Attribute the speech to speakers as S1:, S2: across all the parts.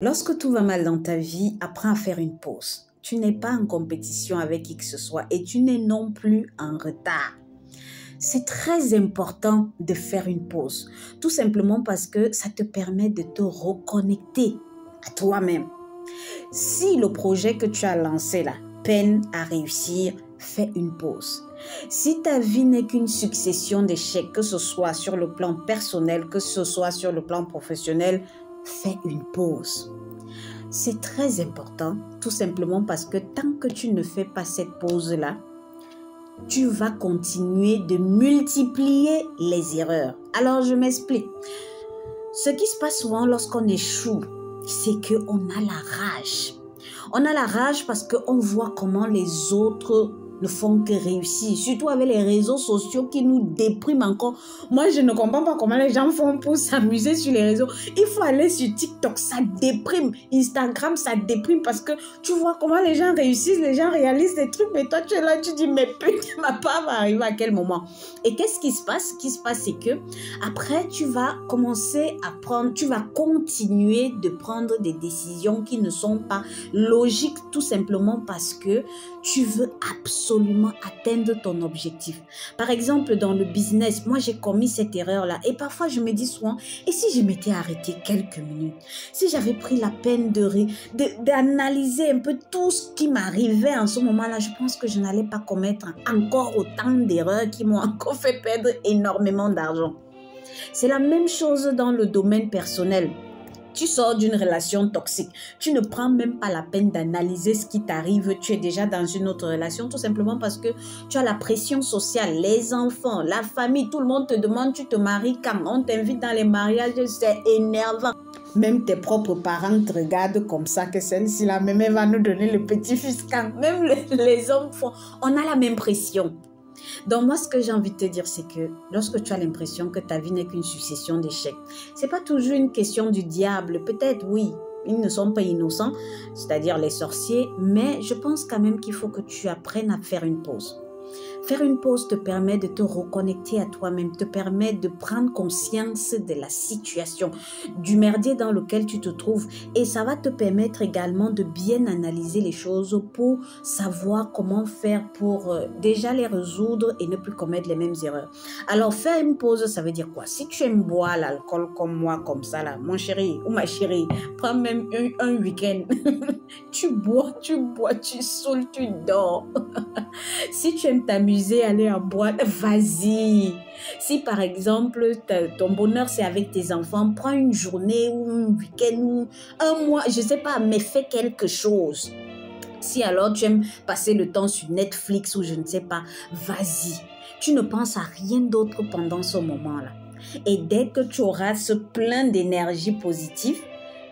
S1: Lorsque tout va mal dans ta vie, apprends à faire une pause. Tu n'es pas en compétition avec qui que ce soit et tu n'es non plus en retard. C'est très important de faire une pause, tout simplement parce que ça te permet de te reconnecter à toi-même. Si le projet que tu as lancé là peine à réussir, fais une pause. Si ta vie n'est qu'une succession d'échecs, que ce soit sur le plan personnel, que ce soit sur le plan professionnel, fais une pause. C'est très important, tout simplement parce que tant que tu ne fais pas cette pause-là, tu vas continuer de multiplier les erreurs. Alors, je m'explique. Ce qui se passe souvent lorsqu'on échoue, c'est qu'on a la rage. On a la rage parce qu'on voit comment les autres ne font que réussir, surtout avec les réseaux sociaux qui nous dépriment encore. Moi, je ne comprends pas comment les gens font pour s'amuser sur les réseaux. Il faut aller sur TikTok, ça déprime. Instagram, ça déprime parce que tu vois comment les gens réussissent, les gens réalisent des trucs, mais toi, tu es là, tu dis, mais putain, ma part va arriver à quel moment? Et qu'est-ce qui se passe? Ce qui se passe, c'est que après, tu vas commencer à prendre, tu vas continuer de prendre des décisions qui ne sont pas logiques, tout simplement parce que tu veux absolument atteindre ton objectif. Par exemple, dans le business, moi, j'ai commis cette erreur-là. Et parfois, je me dis souvent, et si je m'étais arrêté quelques minutes? Si j'avais pris la peine d'analyser un peu tout ce qui m'arrivait en ce moment-là, je pense que je n'allais pas commettre encore autant d'erreurs qui m'ont encore fait perdre énormément d'argent. C'est la même chose dans le domaine personnel. Tu sors d'une relation toxique. Tu ne prends même pas la peine d'analyser ce qui t'arrive. Tu es déjà dans une autre relation tout simplement parce que tu as la pression sociale, les enfants, la famille. Tout le monde te demande, tu te maries quand? On t'invite dans les mariages, c'est énervant. Même tes propres parents te regardent comme ça, que celle-ci, la même, elle va nous donner le petit-fils quand? Même les hommes font. On a la même pression. Donc moi, ce que j'ai envie de te dire, c'est que lorsque tu as l'impression que ta vie n'est qu'une succession d'échecs, c'est pas toujours une question du diable. Peut-être, oui, ils ne sont pas innocents, c'est-à-dire les sorciers, mais je pense quand même qu'il faut que tu apprennes à faire une pause. Faire une pause te permet de te reconnecter à toi-même, te permet de prendre conscience de la situation, du merdier dans lequel tu te trouves. Et ça va te permettre également de bien analyser les choses pour savoir comment faire pour déjà les résoudre et ne plus commettre les mêmes erreurs. Alors, faire une pause, ça veut dire quoi? Si tu aimes boire l'alcool comme moi, comme ça, là, mon chéri ou ma chérie, prends même un week-end. Tu bois, tu saoules, tu dors. Si tu aimes t'amuser, aller en boîte, vas-y. Si par exemple, ton bonheur c'est avec tes enfants, prends une journée ou un week-end ou un mois, je ne sais pas, mais fais quelque chose. Si alors tu aimes passer le temps sur Netflix ou je ne sais pas, vas-y. Tu ne penses à rien d'autre pendant ce moment-là. Et dès que tu auras ce plein d'énergie positive,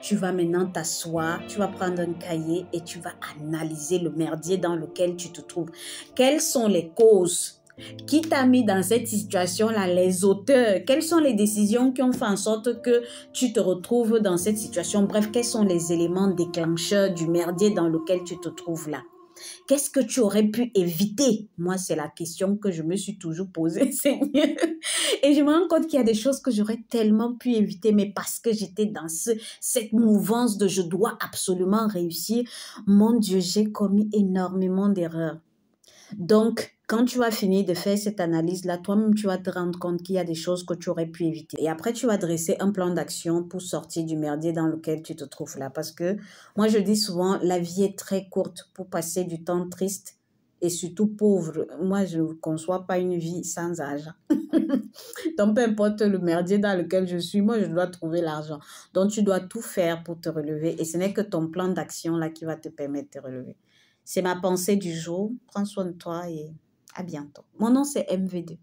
S1: tu vas maintenant t'asseoir, tu vas prendre un cahier et tu vas analyser le merdier dans lequel tu te trouves. Quelles sont les causes? Qui t'a mis dans cette situation-là? Les auteurs? Quelles sont les décisions qui ont fait en sorte que tu te retrouves dans cette situation? Bref, quels sont les éléments déclencheurs du merdier dans lequel tu te trouves là? Qu'est-ce que tu aurais pu éviter? Moi, c'est la question que je me suis toujours posée, Seigneur. Et je me rends compte qu'il y a des choses que j'aurais tellement pu éviter, mais parce que j'étais dans cette mouvance de je dois absolument réussir, mon Dieu, j'ai commis énormément d'erreurs. Donc, quand tu vas finir de faire cette analyse-là, toi-même, tu vas te rendre compte qu'il y a des choses que tu aurais pu éviter. Et après, tu vas dresser un plan d'action pour sortir du merdier dans lequel tu te trouves là. Parce que moi, je dis souvent, la vie est très courte pour passer du temps triste et surtout pauvre. Moi, je ne conçois pas une vie sans argent. Donc, peu importe le merdier dans lequel je suis, moi, je dois trouver l'argent. Donc, tu dois tout faire pour te relever. Et ce n'est que ton plan d'action là qui va te permettre de te relever. C'est ma pensée du jour. Prends soin de toi et à bientôt. Mon nom, c'est MV2.